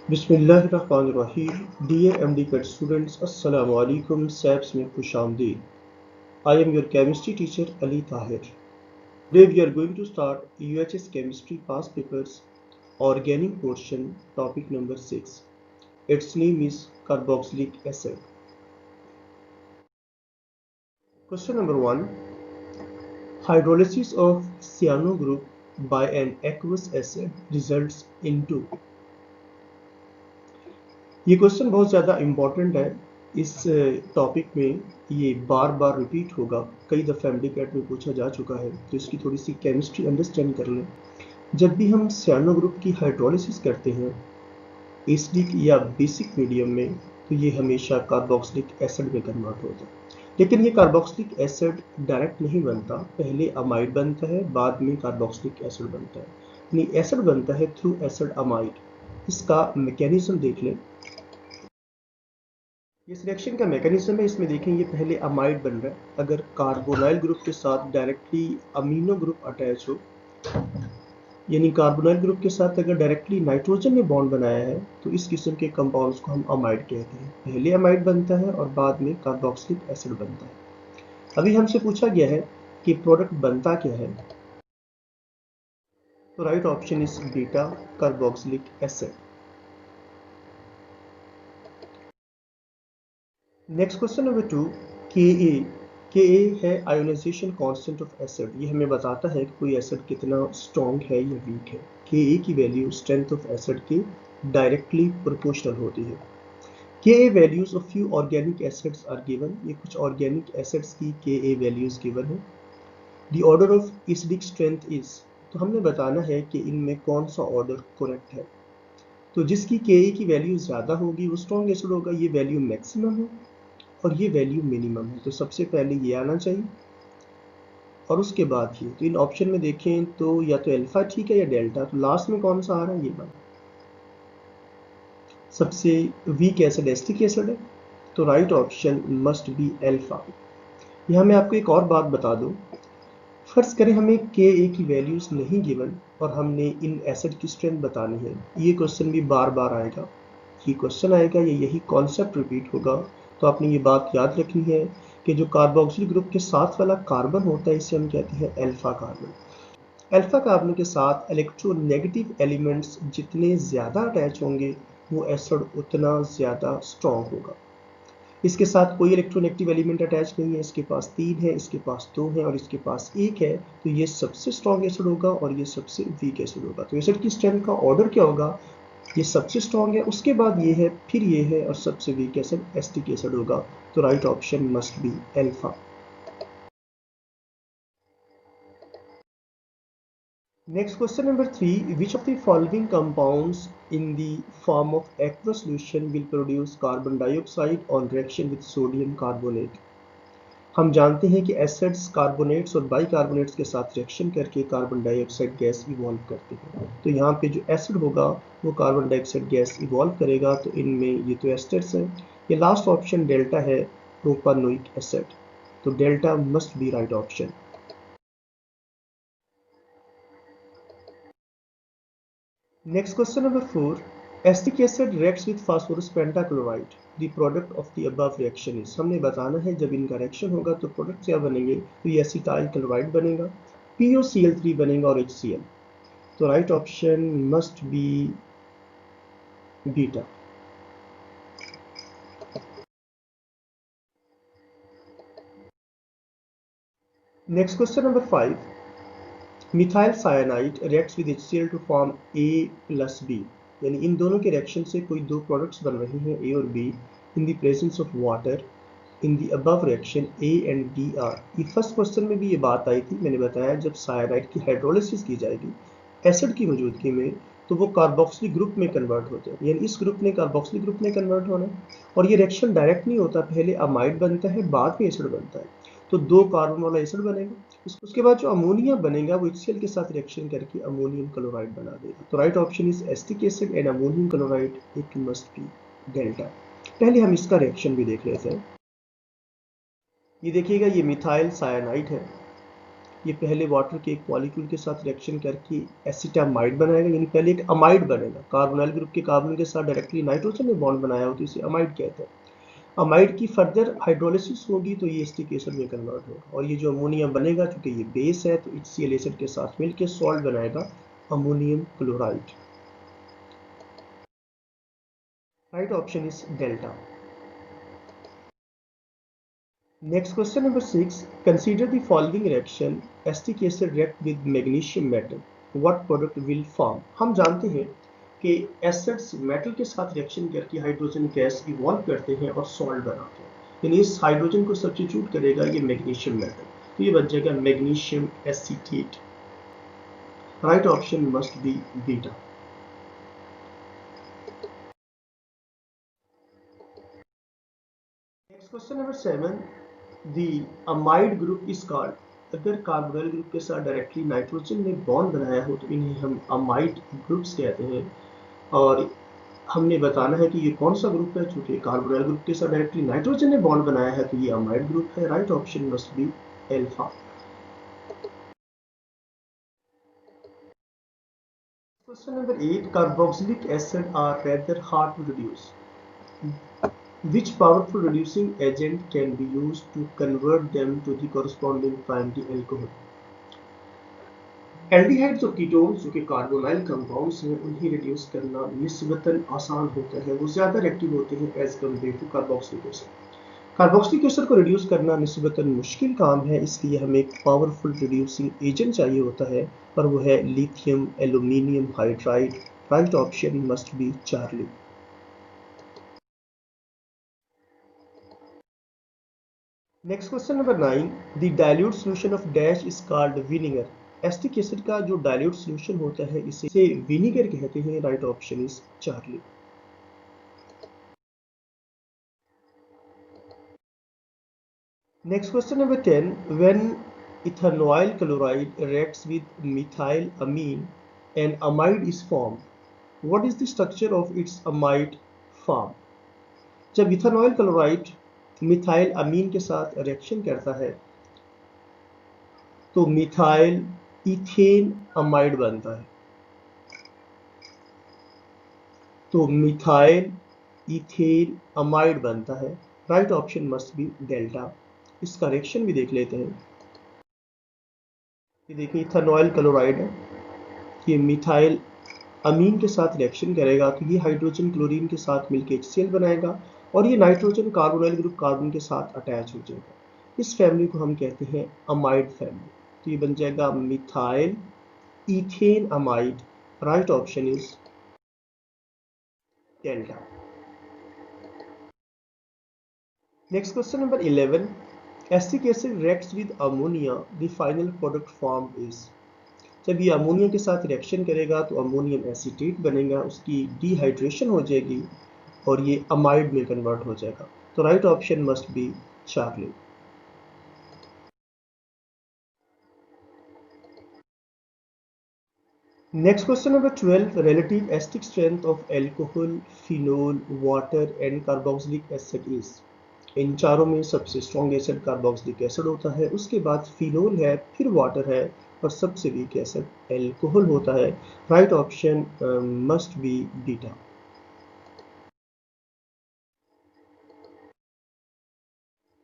बिस्मिल्लाहिर्रहमानिर्रहीम। Dear MD cut students, अस्सलाम वालेकुम। सैप्स में खुशामदीद। I am your chemistry teacher Ali Tahir. Today we are going to start UHS chemistry past papers organic portion, topic number 6. Its name is carboxylic acid. Question number 1. Hydrolysis of cyano group by an aqueous acid results into। ये question बहुत ज़्यादा important है। इस topic में ये बार बार repeat होगा, कई दफ़ा एमडीकैट में पूछा जा चुका है, तो इसकी थोड़ी सी केमिस्ट्री अंडरस्टैंड कर लें। जब भी हम सियानो ग्रुप की हाइड्रोलिसिस करते हैं एसिडिक या बेसिक मीडियम में, तो ये हमेशा कार्बोक्सिलिक एसिड में कन्वर्ट होता है। लेकिन ये कार्बोक्सिलिक एसिड डायरेक्ट नहीं बनता, पहले अमाइड बनता है, बाद में कार्बोक्सिलिक एसिड बनता है। यानी एसिड बनता है थ्रू एसिड अमाइड। इसका मैकेनिज्म देख लें। इस रिएक्शन का मैकेनिज्म है, इसमें देखें ये पहले अमाइड बन रहा है। अगर कार्बोनाइल ग्रुप के साथ डायरेक्टली अमीनो ग्रुप अटैच हो, यानी कार्बोनाइल ग्रुप के साथ अगर डायरेक्टली नाइट्रोजन ने बॉन्ड बनाया है, तो इस किस्म के कंपाउंड्स को हम अमाइड कहते हैं। पहले अमाइड बनता है और बाद में कार्बोक्सिलिक एसिड बनता है। अभी हमसे पूछा गया है कि प्रोडक्ट बनता क्या है, तो right option is beta carboxylic acid. Next question number 2, के है आयोनाइजेशन कांस्टेंट ऑफ एसिड। ये हमें बताता है कि कोई एसिड कितना स्ट्रॉन्ग है या वीक है। के की वैल्यू स्ट्रेंथ ऑफ एसिड के डायरेक्टली प्रोपोर्शनल होती है। K values of few organic acids are given. ये कुछ ऑर्गेनिक एसिड्स की के वैल्यूज गिवन है। The order of acidic strength is, तो हमने बताना है कि इनमें कौन सा ऑर्डर करेक्ट है। तो जिसकी के की वैल्यू ज़्यादा होगी वो स्ट्रॉन्ग एसिड होगा। ये वैल्यू मैक्सिमम है और ये वैल्यू मिनिमम है, तो सबसे पहले ये आना चाहिए और उसके बाद ये। तो इन ऑप्शन में देखें तो या तो अल्फा ठीक है या डेल्टा, तो लास्ट में कौन सा आ रहा है, ये बात। सबसे वीक एसिड एस्टिक एसिड है, तो right option must be alpha. यहाँ मैं आपको एक और बात बता दूं, फर्ज करें हमें के की वैल्यूज नहीं गिवन और हमने इन एसिड की स्ट्रेंथ बतानी है। ये क्वेश्चन भी बार बार आएगा, ये क्वेश्चन आएगा, यही कॉन्सेप्ट रिपीट होगा। तो आपने ये बात याद रखनी है कि जो कार्बोक्सिल ग्रुप के साथ वाला कार्बन होता है, इसे हम कहते हैं अल्फा कार्बन। अल्फा कार्बन के साथ इलेक्ट्रोनेगेटिव एलिमेंट्स जितने ज़्यादा अटैच होंगे, वो एसिड उतना ज़्यादा स्ट्रॉन्ग होगा। इसके साथ कोई इलेक्ट्रोनेगेटिव एलिमेंट अटैच नहीं है, इसके पास 3 है, इसके पास 2 है और इसके पास 1 है, तो ये सबसे स्ट्रॉन्ग एसिड होगा और ये सबसे वीक एसिड होगा। तो एसिड की स्ट्रेंथ का ऑर्डर क्या होगा, ये सबसे स्ट्रॉन्ग है, उसके बाद ये है, फिर ये है और सबसे वीक एसिड एस्टिक एसिड होगा। तो right option must be alpha. Next question number 3, which of the following compounds in the form of aqueous solution will produce carbon dioxide on reaction with sodium carbonate. हम जानते हैं कि acids carbonates और bicarbonates के साथ reaction करके carbon dioxide gas evolve करते हैं। तो यहाँ पे जो एसिड होगा वो कार्बन डाइऑक्साइड गैस इवॉल्व करेगा। तो इनमें ये तो एस्टर्स हैं। ये लास्ट ऑप्शन डेल्टा है, प्रोपानोइक एसिड। तो delta must be right option. Next question number 4, acetic acid reacts with phosphorus pentachloride. The product of the above reaction is. हमने बताना है जब इनका रिएक्शन होगा तो प्रोडक्ट क्या बनेंगे, तो ये एसिटाइल क्लोराइड बनेगा, POCl3 बनेगा और HCl। तो right option must be beta. Next question number 5, methyl cyanide reacts with HCl to form A+B। यानी इन दोनों के रिएक्शन से कोई दो प्रोडक्ट्स बन रहे हैं A और B in the presence of water in the above reaction A and D are. ये फर्स्ट क्वेश्चन में भी ये बात आई थी, मैंने बताया जब साइनाइड की हाइड्रोलिसिस की जाएगी एसिड की मौजूदगी में, तो वो कार्बोक्सिलिक ग्रुप में कन्वर्ट होते हैं। यानी इस ग्रुप ने कार्बोक्सिलिक ग्रुप में कन्वर्ट होना है और ये रिएक्शन डायरेक्ट नहीं होता, पहले अमाइड बनता है बाद में एसिड बनता है। तो 2 कार्बन वाला एसिड बनेगा, उसके बाद जो अमोनिया बनेगा वो HCl के साथ रिएक्शन करके अमोनियम क्लोराइड बना देगा। तो right option is acetic acid and ammonium chloride, it must be delta. पहले हम इसका रिएक्शन भी देख लेते हैं। ये देखिएगा, ये मिथाइल साइनाइड है, ये पहले वाटर के एक मॉलिक्यूल के साथ रिएक्शन करके एसिटामाइड बनाएगा, यानी पहले एक अमाइड बनेगा। कार्बोनाइल ग्रुप के कार्बन के साथ डायरेक्टली नाइट्रोजन ने बॉन्ड बनाया हो तो इसे अमाइड कहते हैं। अमाइड की फर्दर हाइड्रोलिसिस होगी तो ये एसिटिक एसिड में कन्वर्ट होगा, और ये जो अमोनियम बनेगा चूंकि ये बेस है तो HCl एसिड के साथ मिलकर सॉल्ट बनाएगा ammonium chloride. Right option is delta. Next question number 6. Consider the following reaction. Acetic acid react with magnesium metal. What product will form? हम जानते हैं कि एसिड्स मेटल के साथ रिएक्शन करके हाइड्रोजन गैस इवॉल्व करते हैं और सॉल्ट बनाते हैं, यानी इस हाइड्रोजन को सब्स्टिट्यूट करेगा ये मैग्नीशियम मेटल, तो ये बन जाएगा magnesium acetate. Right option must be beta. Next question number 7. The amide group is called. अगर कार्बोनाइल ग्रुप के साथ डायरेक्टली नाइट्रोजन ने बॉन्ड बनाया हो तो इन्हें हम अमाइड ग्रुप्स कहते हैं, और हमने बताना है कि ये कौन सा ग्रुप है। चूंकि कार्बोनाइल ग्रुप के साथ डायरेक्टली नाइट्रोजन ने बॉन्ड बनाया है तो ये अमाइड ग्रुप है। Right option must be alpha. Question number 8. Carboxylic acid are rather hard to reduce. Which powerful reducing agent can be used to convert them to the corresponding primary alcohol? Aldehydes और ketones जो कि carbonyl compounds हैं उन्हें reduce करना निस्बतन आसान होता है, वो ज़्यादा रिएक्टिव होते हैं as compare to carboxylic acid. Carboxylic acid को रिड्यूस करना निस्बतन मुश्किल काम है, इसलिए हमें एक पावरफुल रिड्यूसिंग एजेंट चाहिए होता है, और वो है lithium aluminium hydride. Right option must be Charlie. Next question number 9. The dilute solution of dash is called vinegar. Acetic acid का जो डाइल्यूट सोल्यूशन होता है इसे विनेगर कहते हैं। Right option is Charlie. Next question number 10. When ethanol chloride reacts with methyl amine and amide is formed, what is the structure of its amide form. जब ethanol chloride methyl amine के साथ reaction करता है तो methyl ethane amide बनता है, तो methyl ethane amide बनता है। Right option must B delta. इसका रिएक्शन भी देख लेते हैं। ये देखिए इथेनॉल क्लोराइड है, ये मिथाइल अमीन के साथ रिएक्शन करेगा तो ये हाइड्रोजन क्लोरीन के साथ मिलकर HCl बनाएगा, और ये नाइट्रोजन कार्बोनाइल ग्रुप कार्बन के साथ अटैच हो जाएगा। इस फैमिली को हम कहते हैं अमाइड फैमिली, तो ये बन जाएगा methyl ethane amide. Right option is delta. Next question number 11. Acetic acid reacts with ammonia, the final product form is. जब ये अमोनिया के साथ रिएक्शन करेगा तो अमोनियम एसीटेट बनेगा, उसकी डिहाइड्रेशन हो जाएगी और ये अमाइड में कन्वर्ट हो जाएगा, तो right option must be Charlie. Next question number 12. Relative acidic strength of alcohol, phenol, water and carboxylic acid is. इन चारों में सबसे स्ट्रॉन्ग एसिड कार्बोक्सिलिक एसिड होता है, उसके बाद फिनोल है, फिर वाटर है, और सबसे वीक एसिड अल्कोहल होता है। Right option must be beta.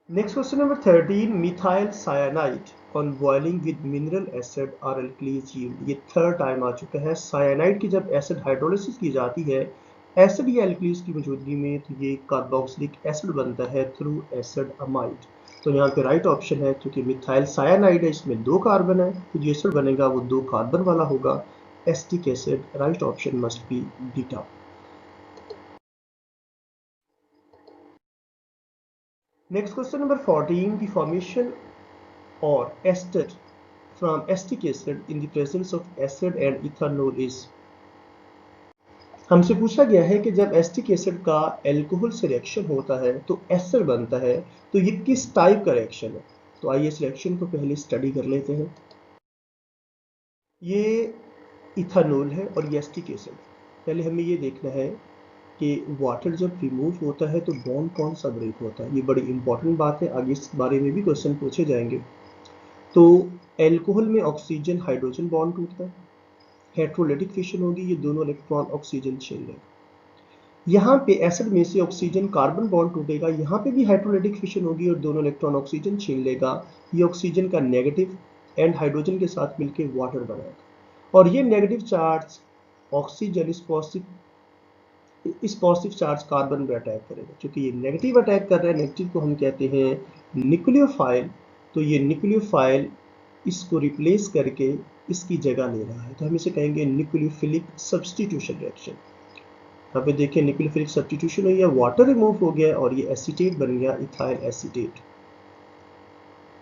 Next question number 13. Methyl cyanide on boiling with mineral acid or alkalies yield. ये थर्ड टाइम आ चुका है। साइनाइड की जब एसिड हाइड्रोलिसिस की जाती है एसिड या एल्कलीज की मौजूदगी में तो ये कार्बोक्सिलिक एसिड बनता है थ्रू एसिड अमाइड। तो यहाँ पे राइट ऑप्शन है, क्योंकि मिथाइल साइनाइड है इसमें 2 कार्बन है तो जो एसिड बनेगा वो 2 कार्बन वाला होगा, acetic acid. Right option must be beta. Next question number 14. The formation और ester from acetic acid in the presence of acid and ethanol is. हमसे पूछा गया है कि जब एसिटिक एसिड का अल्कोहल से रिएक्शन होता है तो एस्टर बनता है, तो ये किस टाइप का रिएक्शन है. तो आइए इस रिएक्शन को पहले स्टडी कर लेते हैं। ये इथेनॉल है और ये एसिटिक एसिड। पहले हमें ये देखना है कि वाटर जब रिमूव होता है तो बॉन्ड कौन सा ब्रेक होता है। ये बड़ी इंपॉर्टेंट बात है, आगे इस बारे में भी क्वेश्चन पूछे जाएंगे। तो एल्कोहल में ऑक्सीजन हाइड्रोजन बॉन्ड टूटता है, हेट्रोलिटिक फिशन होगी, ये दोनों इलेक्ट्रॉन ऑक्सीजन छीन लेंगे। यहाँ पे एसिड में से ऑक्सीजन कार्बन बॉन्ड टूटेगा, यहाँ पे भी हाइड्रोलिटिक फिशन होगी और दोनों इलेक्ट्रॉन ऑक्सीजन छीन लेगा। ये ऑक्सीजन का नेगेटिव एंड हाइड्रोजन के साथ मिलकर वाटर बनाएगा और ये नेगेटिव चार्ज ऑक्सीजन इस पॉजिटिव चार्ज कार्बन पर अटैक करेगा। क्योंकि ये नेगेटिव अटैक कर रहा है, नेगेटिव को हम कहते हैं न्यूक्लियोफाइल। तो ये न्यूक्लियोफाइल इसको रिप्लेस करके इसकी जगह ले रहा है, तो हम इसे कहेंगे न्यूक्लियोफिलिक सब्स्टिट्यूशन रिएक्शन। यहाँ पे देखिए न्यूक्लियोफिलिक सब्स्टिट्यूशन हो गया, वाटर रिमूव हो गया और ये एसीटेट बन गया, इथाइल एसीटेट।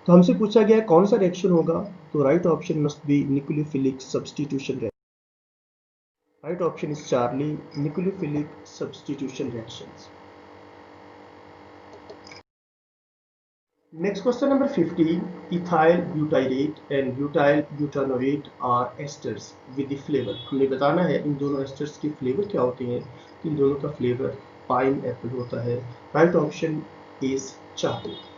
तो हमसे पूछा गया कौन सा रिएक्शन होगा, तो right option must B nucleophilic substitution reaction. Right option is Charlie, nucleophilic substitution reactions. Next question number 15. Ethyl butyrate and butyl butanoate are esters with the flavor. हमें बताना है इन दोनों एस्टर्स के फ्लेवर क्या होते हैं। इन दोनों का फ्लेवर पाइन एप्पल होता है। Right option is chocolate.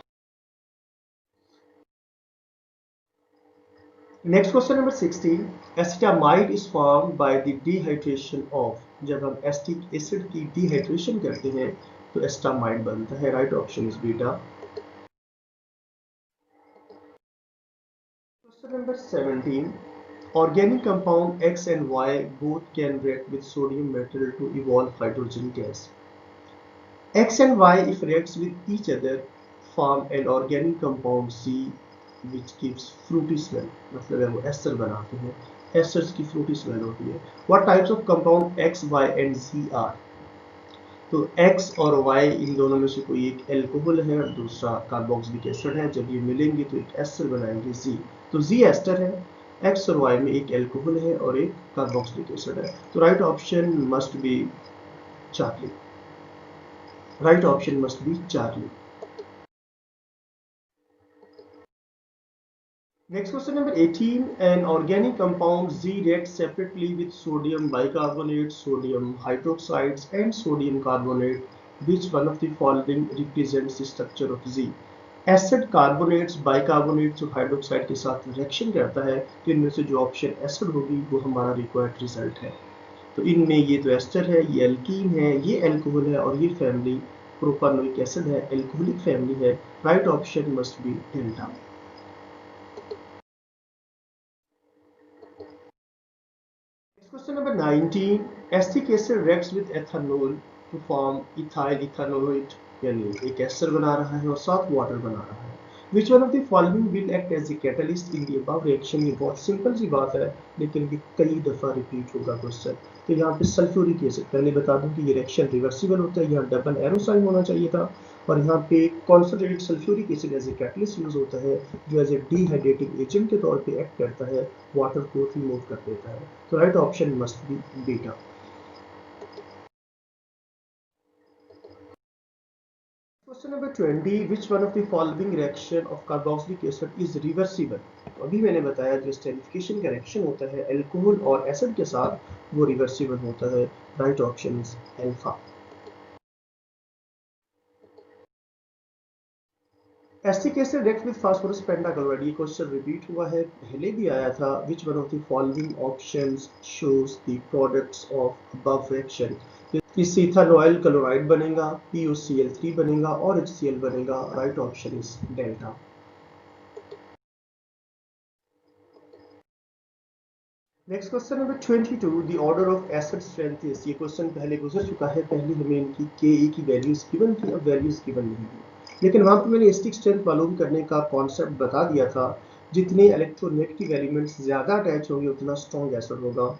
Next question number 16. Acetamide is form by the dehydration of. जब हम एसिटिक एसिड की डिहाइड्रेशन करते हैं तो एसिटामाइड बनता है। Right option is beta. Question number 17. Organic compound X and Y both can react with sodium metal to evolve hydrogen gas. X and Y, if reacts with each other, form an organic compound C which gives fruity smell. मतलब है वो ester बनाते हैं, asters की Frooti smell होती है। What types of compound X, Y and Z are? तो X और Y इन दोनों में से कोई एक एल्कोहल है और दूसरा कार्बोक्सिलिक एसिड है। जब ये मिलेंगे तो एक एस्टर बनाएंगे Z। तो Z एस्टर है, X और Y में एक एल्कोहल है और एक कार्बोक्सिलिक एसिड है। तो right option must be Charlie. Right option must be Charlie. Next question number 18. An organic compound Z reacts separately with sodium bicarbonate, sodium hydroxides and sodium carbonate. Which one of the following represents the structure of Z? Acid carbonates bicarbonates और hydroxide के साथ reaction करता है, तो इनमें से जो option acid होगी वो हमारा रिक्वायर्ड रिजल्ट है। तो इनमें ये तो एस्टर है, ये एल्कीन है, ये एल्कोहल है और ये फैमिली प्रोपानोइक एसिड है, एल्कोहलिक फैमिली है। Right option must B delta. Question number 19. Acetic acid reacts with ethanol to form ethyl ethanoate, यानी एक एस्टर बना रहा है और साथ वाटर बना रहा है। Which one of the following will act as a catalyst in the above reaction? ये बहुत सिंपल सी बात है लेकिन ये कई दफा रिपीट होगा क्वेश्चन। तो यहाँ पे सल्फ्यूरिक एसिड, पहले बता दूं कि ये रिएक्शन रिवर्सिबल होता है, यहाँ डबल एरो साइन होना चाहिए था और यहाँ पे concentrated sulphuric acid as a catalyst use होता है जो एज ए डिहाइड्रेटिंग एजेंट के तौर पे एक्ट करता है, वाटर को रिमूव कर देता है। तो right option must be beta. Question number 20. Which one of the following reaction of carboxylic acid is reversible? तो अभी मैंने बताया जो स्टेरिफिकेशन का रिएक्शन होता है एल्कोहल और एसिड के साथ वो रिवर्सिबल होता है। Right option is alpha. Acetic acid react with phosphorus pentachloride, ये क्वेश्चन रिपीट हुआ है, पहले भी आया था। Which one of the following options shows the products of above reaction? इससे इथानॉइल क्लोराइड बनेगा, PuCl3 बनेगा और HCl बनेगा। Right option is delta. Next question number 22. The order of acid strength is. ये क्वेश्चन पहले गुजर चुका है, पहले हमें इनकी Ke की वैल्यूज गिवन थी, अब वैल्यूज गिवन नहीं थी, लेकिन वहां पर मैंने एसिटिक स्ट्रेंथ मालूम करने का कॉन्सेप्ट बता दिया था। जितने इलेक्ट्रोनेगेटिव एलिमेंट्स ज्यादा अटैच होंगे उतना स्ट्रॉन्ग एसिड होगा।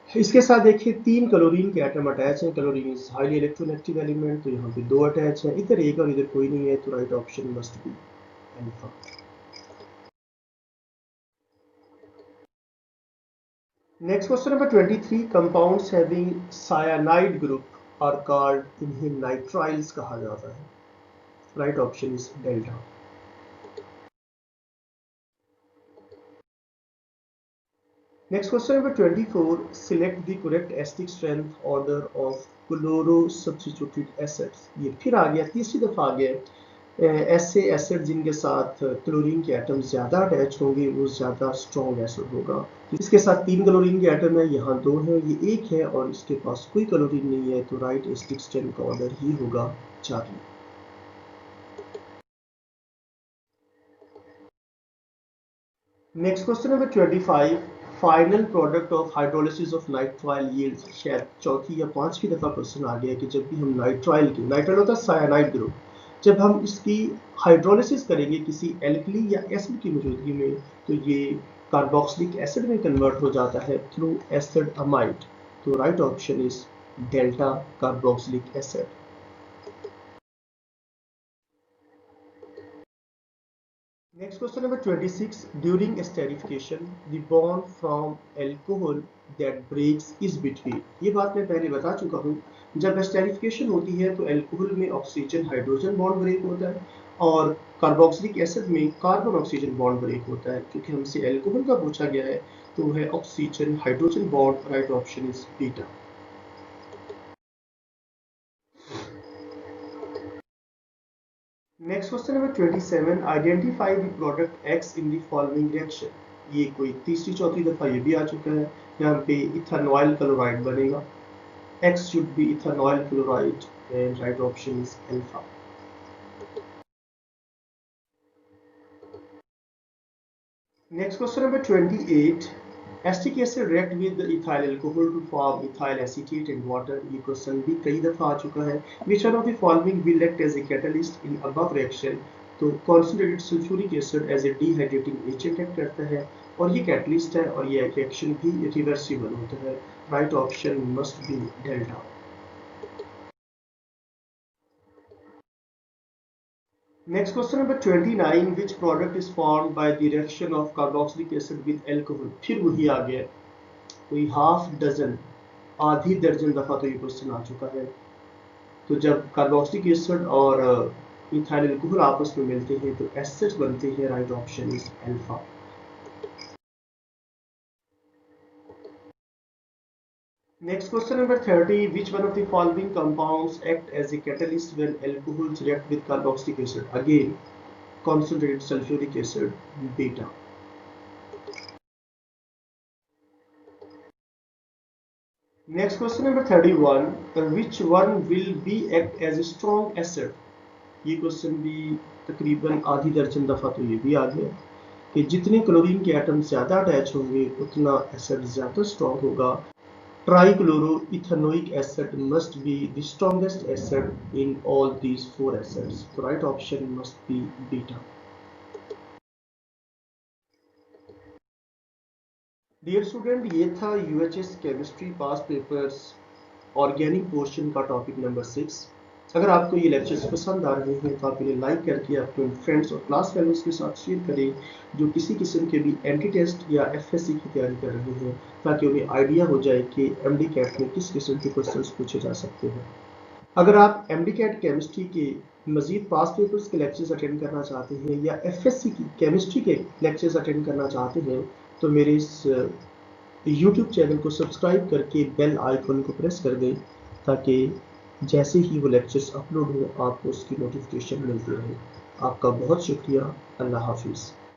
इसके साथ देखिए 3 क्लोरीन के एटम अटैच हैं, chlorine is highly electronegative element, तो यहाँ पे 2 अटैच हैं, इधर एक और इधर कोई नहीं है, तो right option must be alpha. Next question number 23. Compounds having cyanide group are called, इन्हें नाइट्राइल्स कहा जाता है। Right option is delta. Next question number 24. Select the correct acidic strength order of chloro substituted acids. ये फिर आ गया, तीसरी दफा आ गया। ऐसे एसिड जिनके साथ क्लोरीन के एटम ज़्यादा अटैच होंगे वो ज़्यादा स्ट्रॉन्ग एसिड होगा। इसके साथ 3 क्लोरीन के एटम है, यहाँ 2 है, ये 1 है और इसके पास कोई क्लोरीन नहीं है, तो राइट एसिडिक स्ट्रेंथ का ऑर्डर ही होगा 4। Next question number 25, final product of hydrolysis of nitrile yields. शायद चौथी या पांचवी दफा क्वेश्चन आ गया कि जब भी हम नाइट्राइल होता है साइनाइड ग्रुप, जब हम इसकी हाइड्रोलिसिस करेंगे किसी एल्कली या एसिड की मौजूदगी में, तो ये कार्बोक्सिलिक एसिड में कन्वर्ट हो जाता है थ्रू एसिड अमाइड। तो right option is delta carboxylic acid. Next question number 26. During esterification, the bond from alcohol that breaks is between. ये बात मैं पहले बता चुका हूँ। जब esterification होती है तो अल्कोहल में ऑक्सीजन हाइड्रोजन बॉन्ड ब्रेक होता है और कार्बोक्सिलिक एसिड में कार्बन ऑक्सीजन बॉन्ड ब्रेक होता है। क्योंकि हमसे अल्कोहल का पूछा गया है तो है oxygen hydrogen bond. Right option is beta. Next question number 27, identify the product x in the following reaction. ये कोई तीसरी चौथी दफा ये भी आ चुका है। यहाँ पे इथेनॉल क्लोराइड बनेगा, x should be ethanol chloride and right option is alpha. Next question number 28, acetic acid react with ethyl alcohol to form ethyl acetate and water. ये क्वेश्चन भी कई दफा आ चुका है। Which one of the following will act as a catalyst in above reaction. तो concentrated sulphuric acid as a dehydrating agent act करता है और ये कैटलिस्ट है और ये रिएक्शन भी रिवर्सिबल होता है। Right option must B delta. Next question number 29, which product is formed by the reaction of carboxylic acid with alcohol। फिर वही आ गया, कोई हाफ डजन आधी दर्जन दफा तो ये क्वेश्चन आ चुका है। तो जब कार्बोक्सिलिक एसिड और इथाइल अल्कोहल आपस में मिलते हैं तो एसिड्स बनते हैं। Right option is alpha. Next question number 30, which one of the following compounds act as a catalyst when alcohols react with carboxylic acid? Again, concentrated sulfuric acid, beta. Next question number 31, which one will be act as a strong acid? ये question भी तकरीबन आधी दर्जन दफा तो ये भी आ गया कि जितने क्लोरीन के एटम ज्यादा अटैच होंगे उतना एसिड ज्यादा स्ट्रॉन्ग होगा। Trichloroethanoic acid must be the strongest acid in all these 4 acids. The right option must be beta. Dear student, ये था UHS chemistry past papers organic portion का टॉपिक नंबर 6। अगर आपको ये लेक्चर्स पसंद आ रहे हैं तो आप इन्हें लाइक करके अपने फ्रेंड्स और क्लास फेलोज के साथ शेयर करें जो किसी किस्म के भी एंटी टेस्ट या एफएससी की तैयारी कर रहे हैं, ताकि उन्हें आइडिया हो जाए कि एमडी कैट में किस किस्म के क्वेश्चंस पूछे जा सकते हैं। अगर आप एमडी कैट केमिस्ट्री के मजीद पास पेपर्स के लेक्चर्स अटेंड करना चाहते हैं या एफएससी की केमिस्ट्री के लेक्चर्स अटेंड करना चाहते हैं तो मेरे इस यूट्यूब चैनल को सब्सक्राइब करके बेल आइकन को प्रेस कर दें, ताकि जैसे ही वो लेक्चर्स अपलोड हो आपको उसकी नोटिफिकेशन मिलती रहे। आपका बहुत शुक्रिया। अल्लाह हाफिज़।